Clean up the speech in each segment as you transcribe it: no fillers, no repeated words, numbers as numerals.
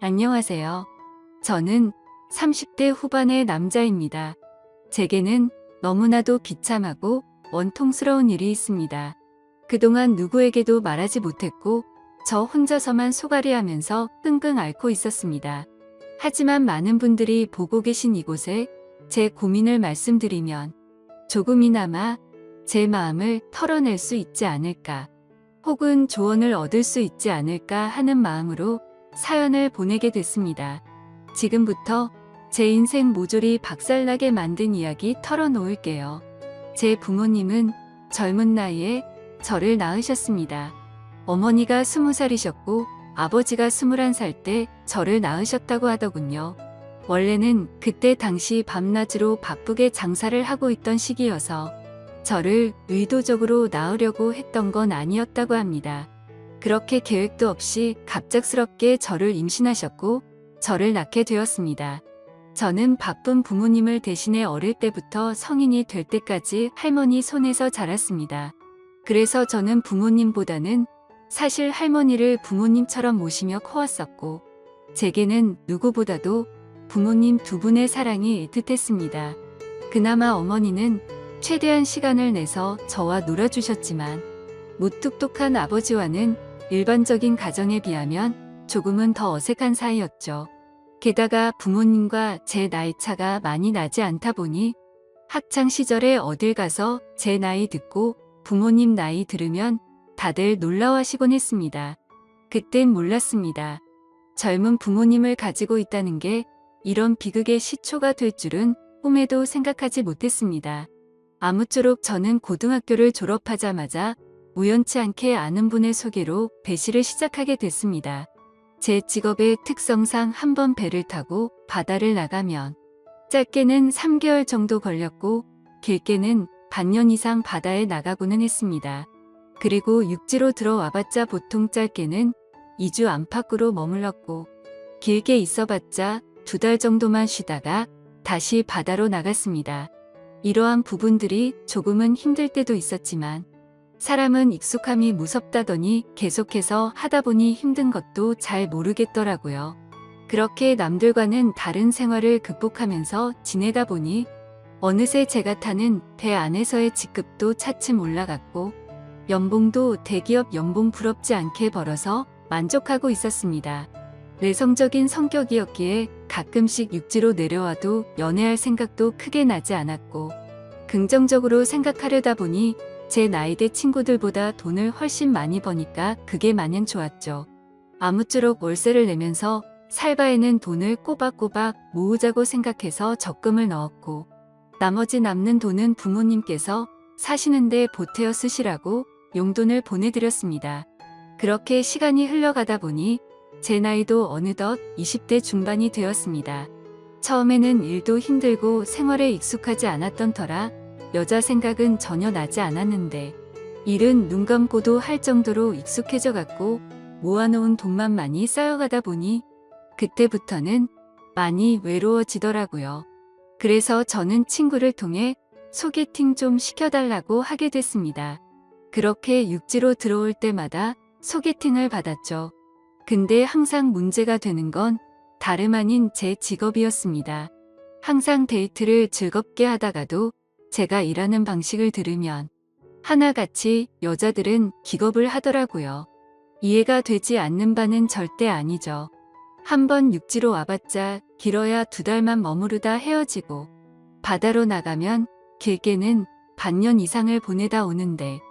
안녕하세요. 저는 30대 후반의 남자입니다. 제게는 너무나도 비참하고 원통스러운 일이 있습니다. 그동안 누구에게도 말하지 못했고 저 혼자서만 소갈이하면서 끙끙 앓고 있었습니다. 하지만 많은 분들이 보고 계신 이곳에 제 고민을 말씀드리면 조금이나마 제 마음을 털어낼 수 있지 않을까, 혹은 조언을 얻을 수 있지 않을까 하는 마음으로 사연을 보내게 됐습니다. 지금부터 제 인생 모조리 박살나게 만든 이야기 털어놓을게요. 제 부모님은 젊은 나이에 저를 낳으셨습니다. 어머니가 20살이셨고 아버지가 21살 때 저를 낳으셨다고 하더군요. 원래는 그때 당시 밤낮으로 바쁘게 장사를 하고 있던 시기여서 저를 의도적으로 낳으려고 했던 건 아니었다고 합니다. 그렇게 계획도 없이 갑작스럽게 저를 임신하셨고 저를 낳게 되었습니다. 저는 바쁜 부모님을 대신해 어릴 때부터 성인이 될 때까지 할머니 손에서 자랐습니다. 그래서 저는 부모님보다는 사실 할머니를 부모님처럼 모시며 커왔었고, 제게는 누구보다도 부모님 두 분의 사랑이 애틋했습니다. 그나마 어머니는 최대한 시간을 내서 저와 놀아주셨지만 무뚝뚝한 아버지와는 일반적인 가정에 비하면 조금은 더 어색한 사이였죠. 게다가 부모님과 제 나이 차가 많이 나지 않다 보니 학창 시절에 어딜 가서 제 나이 듣고 부모님 나이 들으면 다들 놀라워하시곤 했습니다. 그땐 몰랐습니다. 젊은 부모님을 가지고 있다는 게 이런 비극의 시초가 될 줄은 꿈에도 생각하지 못했습니다. 아무쪼록 저는 고등학교를 졸업하자마자 우연치 않게 아는 분의 소개로 배시를 시작하게 됐습니다. 제 직업의 특성상 한번 배를 타고 바다를 나가면 짧게는 3개월 정도 걸렸고 길게는 반년 이상 바다에 나가고는 했습니다. 그리고 육지로 들어와봤자 보통 짧게는 2주 안팎으로 머물렀고 길게 있어봤자 2달 정도만 쉬다가 다시 바다로 나갔습니다. 이러한 부분들이 조금은 힘들 때도 있었지만 사람은 익숙함이 무섭다더니 계속해서 하다 보니 힘든 것도 잘 모르겠더라고요. 그렇게 남들과는 다른 생활을 극복하면서 지내다 보니 어느새 제가 타는 배 안에서의 직급도 차츰 올라갔고 연봉도 대기업 연봉 부럽지 않게 벌어서 만족하고 있었습니다. 내성적인 성격이었기에 가끔씩 육지로 내려와도 연애할 생각도 크게 나지 않았고, 긍정적으로 생각하려다 보니 제 나이대 친구들보다 돈을 훨씬 많이 버니까 그게 마냥 좋았죠. 아무쪼록 월세를 내면서 살 바에는 돈을 꼬박꼬박 모으자고 생각해서 적금을 넣었고, 나머지 남는 돈은 부모님께서 사시는데 보태어 쓰시라고 용돈을 보내드렸습니다. 그렇게 시간이 흘러가다 보니 제 나이도 어느덧 20대 중반이 되었습니다. 처음에는 일도 힘들고 생활에 익숙하지 않았던 터라 여자 생각은 전혀 나지 않았는데, 일은 눈 감고도 할 정도로 익숙해져 갔고 모아놓은 돈만 많이 쌓여가다 보니 그때부터는 많이 외로워지더라고요. 그래서 저는 친구를 통해 소개팅 좀 시켜달라고 하게 됐습니다. 그렇게 육지로 들어올 때마다 소개팅을 받았죠. 근데 항상 문제가 되는 건 다름 아닌 제 직업이었습니다. 항상 데이트를 즐겁게 하다가도 제가 일하는 방식을 들으면 하나같이 여자들은 기겁을 하더라고요. 이해가 되지 않는 바는 절대 아니죠. 한번 육지로 와봤자 길어야 2달만 머무르다 헤어지고 바다로 나가면 길게는 반년 이상을 보내다 오는데,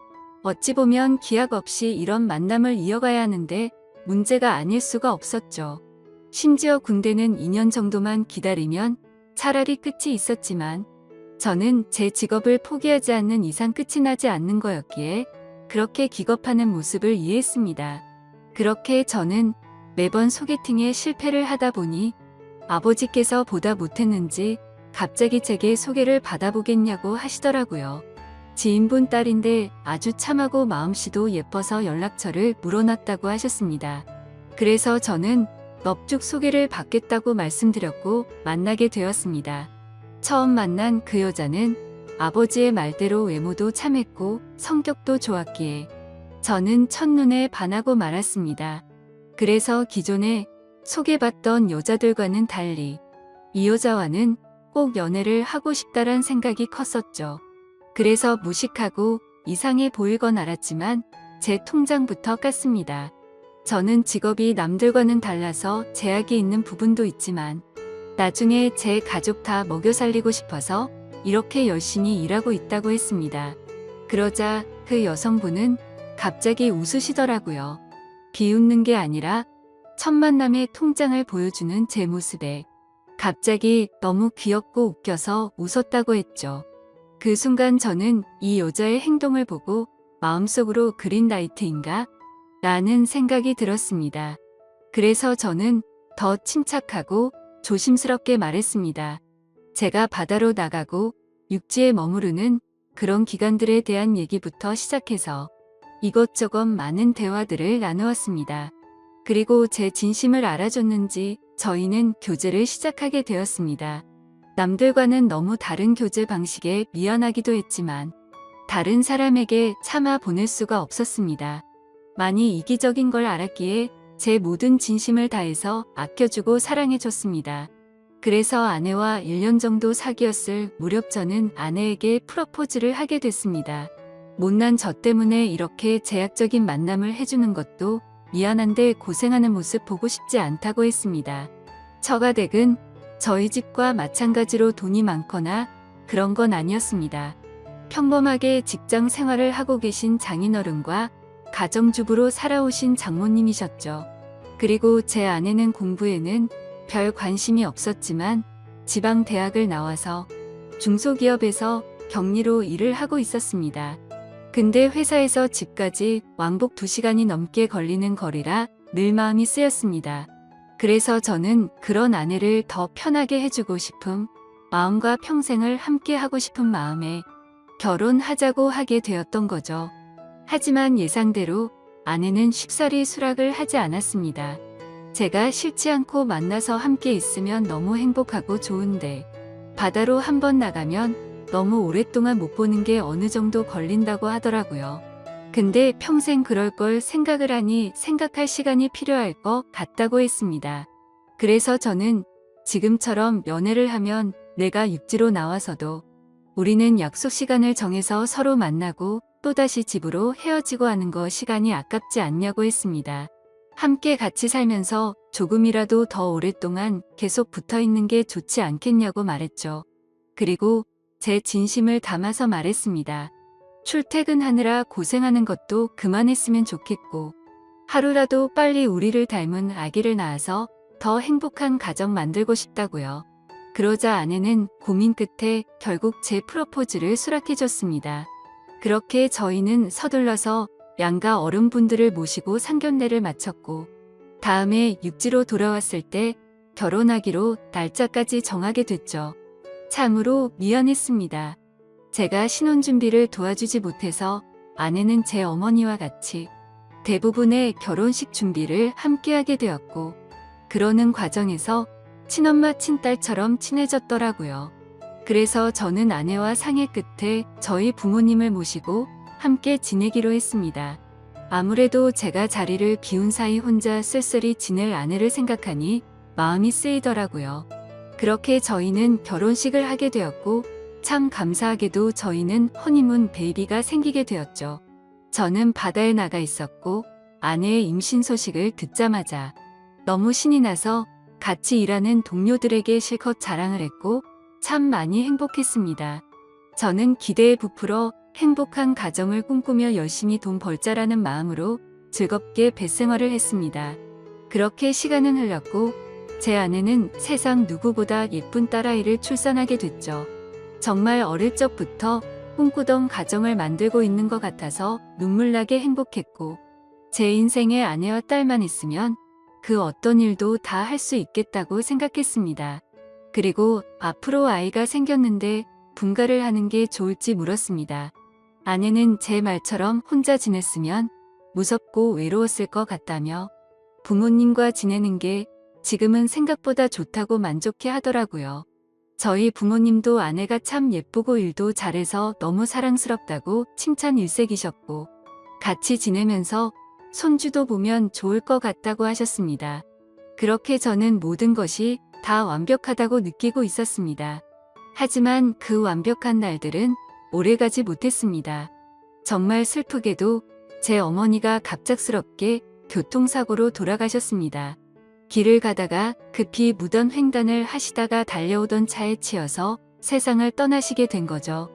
어찌 보면 기약 없이 이런 만남을 이어가야 하는데 문제가 아닐 수가 없었죠. 심지어 군대는 2년 정도만 기다리면 차라리 끝이 있었지만 저는 제 직업을 포기하지 않는 이상 끝이 나지 않는 거였기에 그렇게 기겁하는 모습을 이해했습니다. 그렇게 저는 매번 소개팅에 실패를 하다 보니 아버지께서 보다 못했는지 갑자기 제게 소개를 받아보겠냐고 하시더라고요. 지인분 딸인데 아주 참하고 마음씨도 예뻐서 연락처를 물어놨다고 하셨습니다. 그래서 저는 넙죽 소개를 받겠다고 말씀드렸고 만나게 되었습니다. 처음 만난 그 여자는 아버지의 말대로 외모도 참했고 성격도 좋았기에 저는 첫눈에 반하고 말았습니다. 그래서 기존에 소개받던 여자들과는 달리 이 여자와는 꼭 연애를 하고 싶다란 생각이 컸었죠. 그래서 무식하고 이상해 보이건 알았지만 제 통장부터 깠습니다. 저는 직업이 남들과는 달라서 제약이 있는 부분도 있지만 나중에 제 가족 다 먹여 살리고 싶어서 이렇게 열심히 일하고 있다고 했습니다. 그러자 그 여성분은 갑자기 웃으시더라고요. 비웃는 게 아니라 첫 만남의 통장을 보여주는 제 모습에 갑자기 너무 귀엽고 웃겨서 웃었다고 했죠. 그 순간 저는 이 여자의 행동을 보고 마음속으로 그린라이트인가? 라는 생각이 들었습니다. 그래서 저는 더 침착하고 조심스럽게 말했습니다. 제가 바다로 나가고 육지에 머무르는 그런 기간들에 대한 얘기부터 시작해서 이것저것 많은 대화들을 나누었습니다. 그리고 제 진심을 알아줬는지 저희는 교제를 시작하게 되었습니다. 남들과는 너무 다른 교제 방식에 미안하기도 했지만 다른 사람에게 참아 보낼 수가 없었습니다. 많이 이기적인 걸 알았기에 제 모든 진심을 다해서 아껴주고 사랑해줬습니다. 그래서 아내와 1년 정도 사귀었을 무렵 저는 아내에게 프러포즈를 하게 됐습니다. 못난 저 때문에 이렇게 제약적인 만남을 해주는 것도 미안한데 고생하는 모습 보고 싶지 않다고 했습니다. 처가댁은 저희 집과 마찬가지로 돈이 많거나 그런 건 아니었습니다. 평범하게 직장 생활을 하고 계신 장인어른과 가정주부로 살아오신 장모님이셨죠. 그리고 제 아내는 공부에는 별 관심이 없었지만 지방 대학을 나와서 중소기업에서 격리로 일을 하고 있었습니다. 근데 회사에서 집까지 왕복 2시간이 넘게 걸리는 거리라 늘 마음이 쓰였습니다. 그래서 저는 그런 아내를 더 편하게 해주고 싶은 마음과 평생을 함께 하고 싶은 마음에 결혼하자고 하게 되었던 거죠. 하지만 예상대로 아내는 쉽사리 수락을 하지 않았습니다. 제가 싫지 않고 만나서 함께 있으면 너무 행복하고 좋은데 바다로 한번 나가면 너무 오랫동안 못 보는 게 어느 정도 걸린다고 하더라고요. 근데 평생 그럴 걸 생각을 하니 생각할 시간이 필요할 것 같다고 했습니다. 그래서 저는 지금처럼 연애를 하면 내가 육지로 나와서도 우리는 약속 시간을 정해서 서로 만나고 또다시 집으로 헤어지고 하는 거 시간이 아깝지 않냐고 했습니다. 함께 같이 살면서 조금이라도 더 오랫동안 계속 붙어 있는 게 좋지 않겠냐고 말했죠. 그리고 제 진심을 담아서 말했습니다. 출퇴근하느라 고생하는 것도 그만했으면 좋겠고 하루라도 빨리 우리를 닮은 아기를 낳아서 더 행복한 가정 만들고 싶다고요. 그러자 아내는 고민 끝에 결국 제 프로포즈를 수락해줬습니다. 그렇게 저희는 서둘러서 양가 어른분들을 모시고 상견례를 마쳤고 다음에 육지로 돌아왔을 때 결혼하기로 날짜까지 정하게 됐죠. 참으로 미안했습니다. 제가 신혼준비를 도와주지 못해서 아내는 제 어머니와 같이 대부분의 결혼식 준비를 함께하게 되었고 그러는 과정에서 친엄마 친딸처럼 친해졌더라고요. 그래서 저는 아내와 상의 끝에 저희 부모님을 모시고 함께 지내기로 했습니다. 아무래도 제가 자리를 비운 사이 혼자 쓸쓸히 지낼 아내를 생각하니 마음이 쓰이더라고요. 그렇게 저희는 결혼식을 하게 되었고 참 감사하게도 저희는 허니문 베이비가 생기게 되었죠. 저는 바다에 나가 있었고 아내의 임신 소식을 듣자마자 너무 신이 나서 같이 일하는 동료들에게 실컷 자랑을 했고 참 많이 행복했습니다. 저는 기대에 부풀어 행복한 가정을 꿈꾸며 열심히 돈 벌자라는 마음으로 즐겁게 뱃생활을 했습니다. 그렇게 시간은 흘렀고 제 아내는 세상 누구보다 예쁜 딸아이를 출산하게 됐죠. 정말 어릴 적부터 꿈꾸던 가정을 만들고 있는 것 같아서 눈물나게 행복했고 제 인생에 아내와 딸만 있으면 그 어떤 일도 다 할 수 있겠다고 생각했습니다. 그리고 앞으로 아이가 생겼는데 분가를 하는 게 좋을지 물었습니다. 아내는 제 말처럼 혼자 지냈으면 무섭고 외로웠을 것 같다며 부모님과 지내는 게 지금은 생각보다 좋다고 만족해 하더라고요. 저희 부모님도 아내가 참 예쁘고 일도 잘해서 너무 사랑스럽다고 칭찬 일색이셨고 같이 지내면서 손주도 보면 좋을 것 같다고 하셨습니다. 그렇게 저는 모든 것이 다 완벽하다고 느끼고 있었습니다. 하지만 그 완벽한 날들은 오래가지 못했습니다. 정말 슬프게도 제 어머니가 갑작스럽게 교통사고로 돌아가셨습니다. 길을 가다가 급히 무던 횡단을 하시다가 달려오던 차에 치여서 세상을 떠나시게 된 거죠.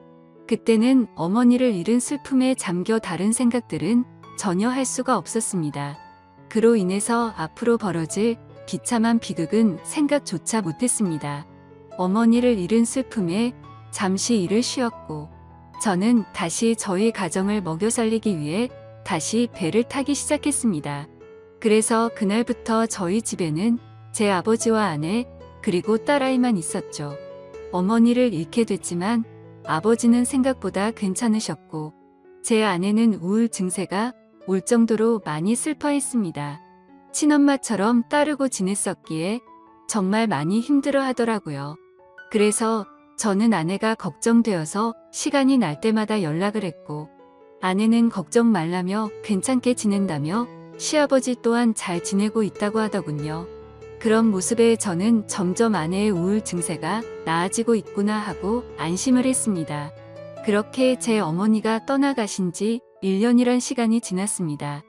그때는 어머니를 잃은 슬픔에 잠겨 다른 생각들은 전혀 할 수가 없었습니다. 그로 인해서 앞으로 벌어질 비참한 비극은 생각조차 못했습니다. 어머니를 잃은 슬픔에 잠시 일을 쉬었고 저는 다시 저희 가정을 먹여 살리기 위해 다시 배를 타기 시작했습니다. 그래서 그날부터 저희 집에는 제 아버지와 아내 그리고 딸아이만 있었죠. 어머니를 잃게 됐지만 아버지는 생각보다 괜찮으셨고 제 아내는 우울 증세가 올 정도로 많이 슬퍼했습니다. 친엄마처럼 따르고 지냈었기에 정말 많이 힘들어 하더라고요. 그래서 저는 아내가 걱정되어서 시간이 날 때마다 연락을 했고 아내는 걱정 말라며 괜찮게 지낸다며 시아버지 또한 잘 지내고 있다고 하더군요. 그런 모습에 저는 점점 아내의 우울 증세가 나아지고 있구나 하고 안심을 했습니다. 그렇게 제 어머니가 떠나가신 지 1년이란 시간이 지났습니다.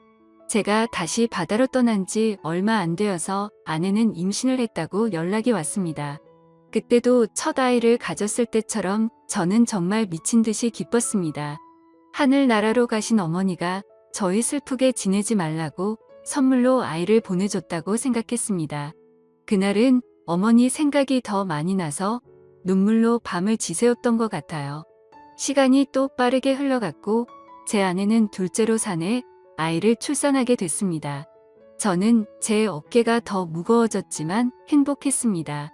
제가 다시 바다로 떠난 지 얼마 안 되어서 아내는 임신을 했다고 연락이 왔습니다. 그때도 첫 아이를 가졌을 때처럼 저는 정말 미친 듯이 기뻤습니다. 하늘나라로 가신 어머니가 저희 슬프게 지내지 말라고 선물로 아이를 보내줬다고 생각했습니다. 그날은 어머니 생각이 더 많이 나서 눈물로 밤을 지새웠던 것 같아요. 시간이 또 빠르게 흘러갔고 제 아내는 둘째로 사내 아이를 출산하게 됐습니다. 저는 제 어깨가 더 무거워졌지만 행복했습니다.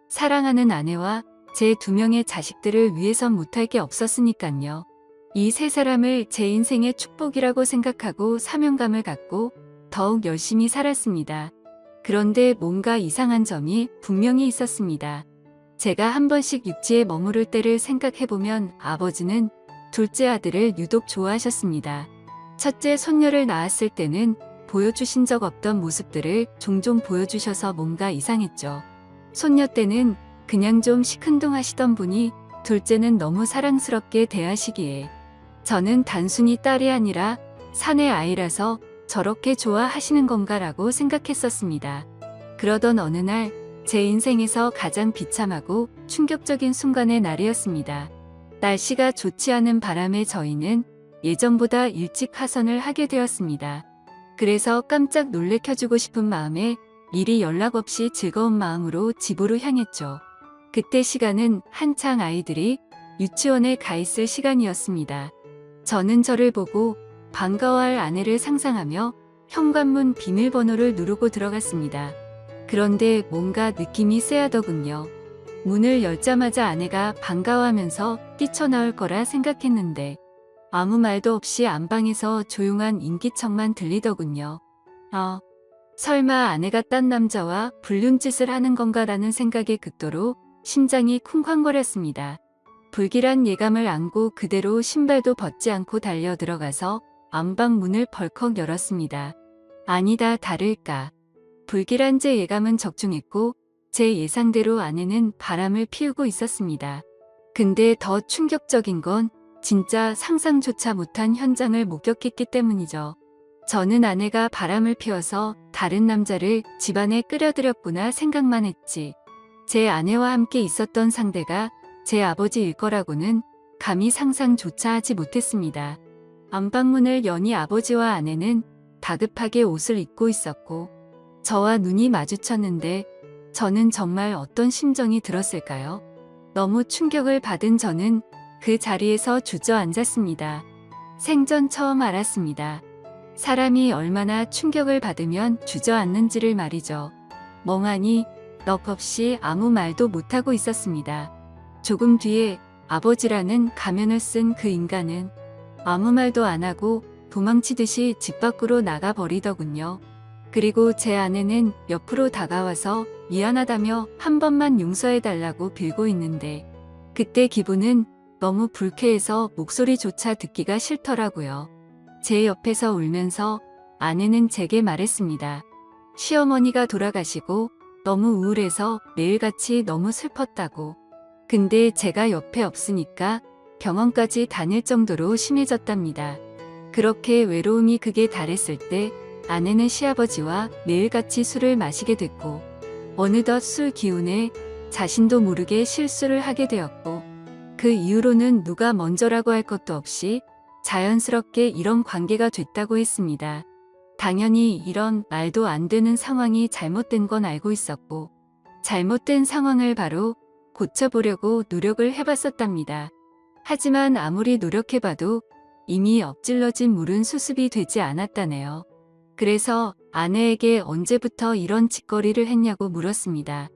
사랑하는 아내와 제 2명의 자식들을 위해선 못할 게 없었으니깐요. 이 세 사람을 제 인생의 축복이라고 생각하고 사명감을 갖고 더욱 열심히 살았습니다. 그런데 뭔가 이상한 점이 분명히 있었습니다. 제가 한 번씩 육지에 머무를 때를 생각해보면 아버지는 둘째 아들을 유독 좋아하셨습니다. 첫째 손녀를 낳았을 때는 보여주신 적 없던 모습들을 종종 보여주셔서 뭔가 이상했죠. 손녀 때는 그냥 좀 시큰둥하시던 분이 둘째는 너무 사랑스럽게 대하시기에 저는 단순히 딸이 아니라 사내 아이라서 저렇게 좋아하시는 건가라고 생각했었습니다. 그러던 어느 날 제 인생에서 가장 비참하고 충격적인 순간의 날이었습니다. 날씨가 좋지 않은 바람에 저희는 예전보다 일찍 하선을 하게 되었습니다. 그래서 깜짝 놀래켜주고 싶은 마음에 미리 연락 없이 즐거운 마음으로 집으로 향했죠. 그때 시간은 한창 아이들이 유치원에 가 있을 시간이었습니다. 저는 저를 보고 반가워할 아내를 상상하며 현관문 비밀번호를 누르고 들어갔습니다. 그런데 뭔가 느낌이 쎄하더군요. 문을 열자마자 아내가 반가워하면서 뛰쳐나올 거라 생각했는데 아무 말도 없이 안방에서 조용한 인기척만 들리더군요. 설마 아내가 딴 남자와 불륜짓을 하는 건가라는 생각에 극도로 심장이 쿵쾅거렸습니다. 불길한 예감을 안고 그대로 신발도 벗지 않고 달려 들어가서 안방 문을 벌컥 열었습니다. 아니다 다를까. 불길한 제 예감은 적중했고 제 예상대로 아내는 바람을 피우고 있었습니다. 근데 더 충격적인 건 진짜 상상조차 못한 현장을 목격했기 때문이죠. 저는 아내가 바람을 피워서 다른 남자를 집안에 끌어들였구나 생각만 했지. 제 아내와 함께 있었던 상대가 제 아버지일 거라고는 감히 상상조차 하지 못했습니다. 안방문을 여니 아버지와 아내는 다급하게 옷을 입고 있었고 저와 눈이 마주쳤는데 저는 정말 어떤 심정이 들었을까요? 너무 충격을 받은 저는 그 자리에서 주저앉았습니다. 생전 처음 알았습니다. 사람이 얼마나 충격을 받으면 주저앉는지를 말이죠. 멍하니 넋없이 아무 말도 못하고 있었습니다. 조금 뒤에 아버지라는 가면을 쓴 그 인간은 아무 말도 안 하고 도망치듯이 집 밖으로 나가버리더군요. 그리고 제 아내는 옆으로 다가와서 미안하다며 한 번만 용서해달라고 빌고 있는데 그때 기분은 너무 불쾌해서 목소리조차 듣기가 싫더라고요. 제 옆에서 울면서 아내는 제게 말했습니다. 시어머니가 돌아가시고 너무 우울해서 매일같이 너무 슬펐다고. 근데 제가 옆에 없으니까 병원까지 다닐 정도로 심해졌답니다. 그렇게 외로움이 극에 달했을 때 아내는 시아버지와 매일같이 술을 마시게 됐고, 어느덧 술 기운에 자신도 모르게 실수를 하게 되었고, 그 이후로는 누가 먼저라고 할 것도 없이 자연스럽게 이런 관계가 됐다고 했습니다. 당연히 이런 말도 안 되는 상황이 잘못된 건 알고 있었고, 잘못된 상황을 바로 고쳐보려고 노력을 해봤었답니다. 하지만 아무리 노력해봐도 이미 엎질러진 물은 수습이 되지 않았다네요. 그래서 아내에게 언제부터 이런 짓거리를 했냐고 물었습니다.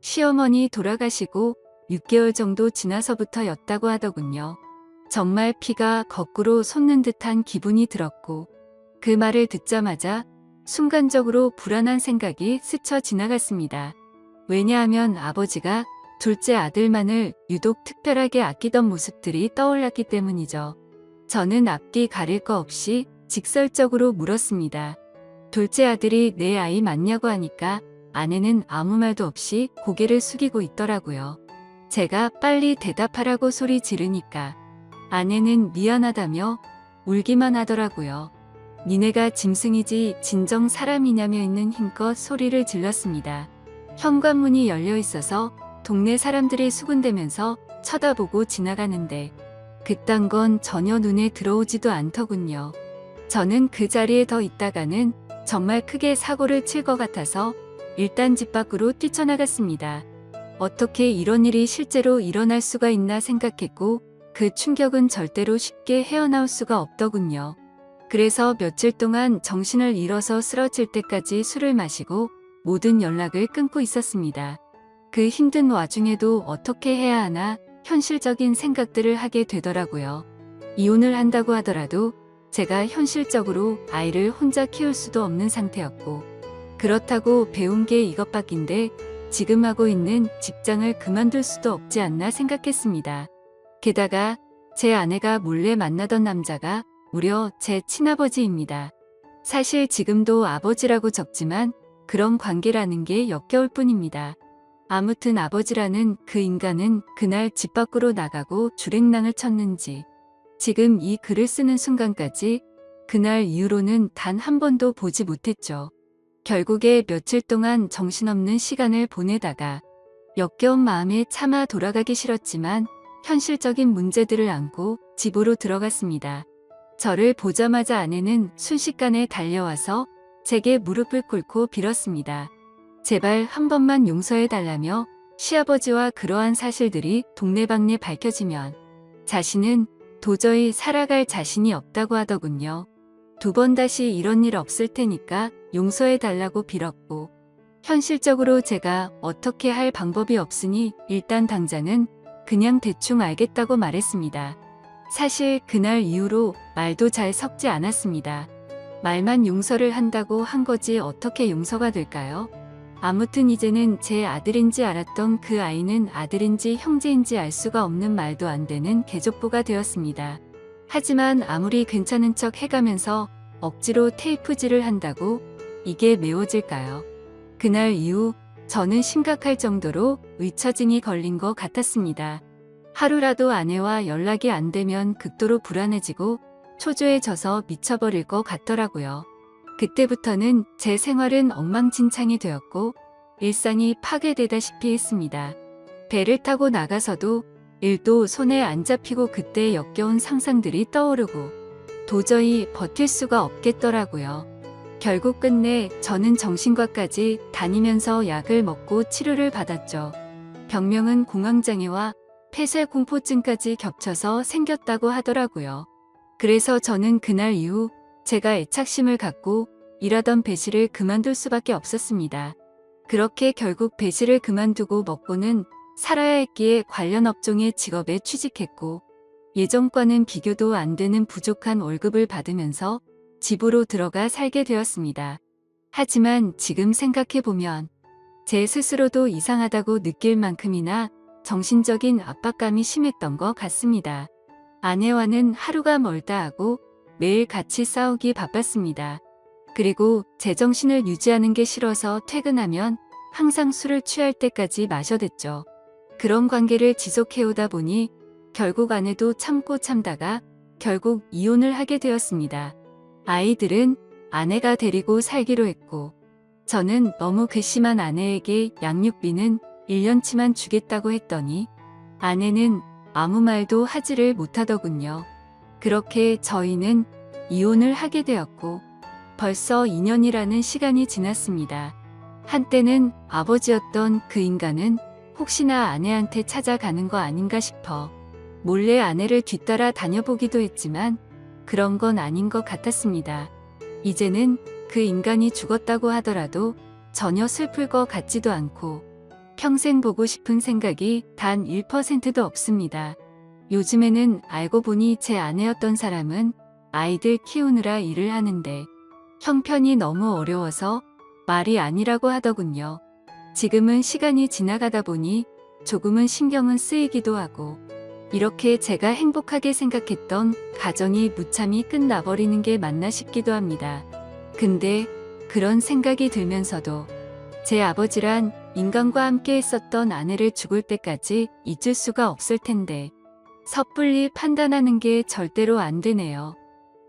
시어머니 돌아가시고 6개월 정도 지나서부터였다고 하더군요. 정말 피가 거꾸로 솟는 듯한 기분이 들었고, 그 말을 듣자마자 순간적으로 불안한 생각이 스쳐 지나갔습니다. 왜냐하면 아버지가 둘째 아들만을 유독 특별하게 아끼던 모습들이 떠올랐기 때문이죠. 저는 앞뒤 가릴 거 없이 직설적으로 물었습니다. 둘째 아들이 내 아이 맞냐고 하니까 아내는 아무 말도 없이 고개를 숙이고 있더라고요. 제가 빨리 대답하라고 소리 지르니까 아내는 미안하다며 울기만 하더라고요. 니네가 짐승이지 진정 사람이냐며 있는 힘껏 소리를 질렀습니다. 현관문이 열려 있어서 동네 사람들이 수군대면서 쳐다보고 지나가는데 그딴 건 전혀 눈에 들어오지도 않더군요. 저는 그 자리에 더 있다가는 정말 크게 사고를 칠 것 같아서 일단 집 밖으로 뛰쳐나갔습니다. 어떻게 이런 일이 실제로 일어날 수가 있나 생각했고, 그 충격은 절대로 쉽게 헤어나올 수가 없더군요. 그래서 며칠 동안 정신을 잃어서 쓰러질 때까지 술을 마시고 모든 연락을 끊고 있었습니다. 그 힘든 와중에도 어떻게 해야 하나 현실적인 생각들을 하게 되더라고요. 이혼을 한다고 하더라도 제가 현실적으로 아이를 혼자 키울 수도 없는 상태였고, 그렇다고 배운 게 이것밖인데 지금 하고 있는 직장을 그만둘 수도 없지 않나 생각했습니다. 게다가 제 아내가 몰래 만나던 남자가 무려 제 친아버지입니다. 사실 지금도 아버지라고 적지만 그런 관계라는 게 역겨울 뿐입니다. 아무튼 아버지라는 그 인간은 그날 집 밖으로 나가고 주랭랑을 쳤는지 지금 이 글을 쓰는 순간까지 그날 이후로는 단 한 번도 보지 못했죠. 결국에 며칠 동안 정신없는 시간을 보내다가 역겨운 마음에 차마 돌아가기 싫었지만 현실적인 문제들을 안고 집으로 들어갔습니다. 저를 보자마자 아내는 순식간에 달려와서 제게 무릎을 꿇고 빌었습니다. 제발 한 번만 용서해달라며 시아버지와 그러한 사실들이 동네방네 밝혀지면 자신은 도저히 살아갈 자신이 없다고 하더군요. 2번 다시 이런 일 없을 테니까 용서해달라고 빌었고, 현실적으로 제가 어떻게 할 방법이 없으니 일단 당장은 그냥 대충 알겠다고 말했습니다. 사실 그날 이후로 말도 잘 섞지 않았습니다. 말만 용서를 한다고 한 거지 어떻게 용서가 될까요? 아무튼 이제는 제 아들인지 알았던 그 아이는 아들인지 형제인지 알 수가 없는 말도 안 되는 개족보가 되었습니다. 하지만 아무리 괜찮은 척 해가면서 억지로 테이프질을 한다고 이게 메워질까요? 그날 이후 저는 심각할 정도로 의처증이 걸린 것 같았습니다. 하루라도 아내와 연락이 안 되면 극도로 불안해지고 초조해져서 미쳐버릴 것 같더라고요. 그때부터는 제 생활은 엉망진창이 되었고 일상이 파괴되다시피 했습니다. 배를 타고 나가서도 일도 손에 안 잡히고 그때 역겨운 상상들이 떠오르고 도저히 버틸 수가 없겠더라고요. 결국 끝내 저는 정신과까지 다니면서 약을 먹고 치료를 받았죠. 병명은 공황장애와 폐쇄공포증까지 겹쳐서 생겼다고 하더라고요. 그래서 저는 그날 이후 제가 애착심을 갖고 일하던 배실을 그만둘 수밖에 없었습니다. 그렇게 결국 배실을 그만두고 먹고는 살아야 했기에 관련 업종의 직업에 취직했고, 예전과는 비교도 안 되는 부족한 월급을 받으면서 집으로 들어가 살게 되었습니다. 하지만 지금 생각해보면 제 스스로도 이상하다고 느낄 만큼이나 정신적인 압박감이 심했던 것 같습니다. 아내와는 하루가 멀다 하고 매일 같이 싸우기 바빴습니다. 그리고 제정신을 유지하는 게 싫어서 퇴근하면 항상 술을 취할 때까지 마셔댔죠. 그런 관계를 지속해오다 보니 결국 아내도 참고 참다가 결국 이혼을 하게 되었습니다. 아이들은 아내가 데리고 살기로 했고, 저는 너무 괘씸한 아내에게 양육비는 1년치만 주겠다고 했더니 아내는 아무 말도 하지를 못하더군요. 그렇게 저희는 이혼을 하게 되었고 벌써 2년이라는 시간이 지났습니다. 한때는 아버지였던 그 인간은 혹시나 아내한테 찾아가는 거 아닌가 싶어 몰래 아내를 뒤따라 다녀보기도 했지만 그런 건 아닌 것 같았습니다. 이제는 그 인간이 죽었다고 하더라도 전혀 슬플 것 같지도 않고 평생 보고 싶은 생각이 단 1%도 없습니다. 요즘에는 알고 보니 제 아내였던 사람은 아이들 키우느라 일을 하는데 형편이 너무 어려워서 말이 아니라고 하더군요. 지금은 시간이 지나가다 보니 조금은 신경은 쓰이기도 하고 이렇게 제가 행복하게 생각했던 가정이 무참히 끝나버리는 게 맞나 싶기도 합니다. 근데 그런 생각이 들면서도 제 아버지란 인간과 함께 했었던 아내를 죽을 때까지 잊을 수가 없을 텐데 섣불리 판단하는 게 절대로 안 되네요.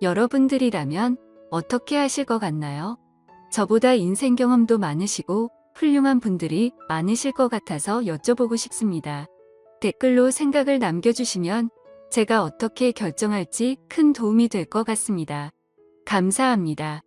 여러분들이라면 어떻게 하실 것 같나요? 저보다 인생 경험도 많으시고 훌륭한 분들이 많으실 것 같아서 여쭤보고 싶습니다. 댓글로 생각을 남겨주시면 제가 어떻게 결정할지 큰 도움이 될 것 같습니다. 감사합니다.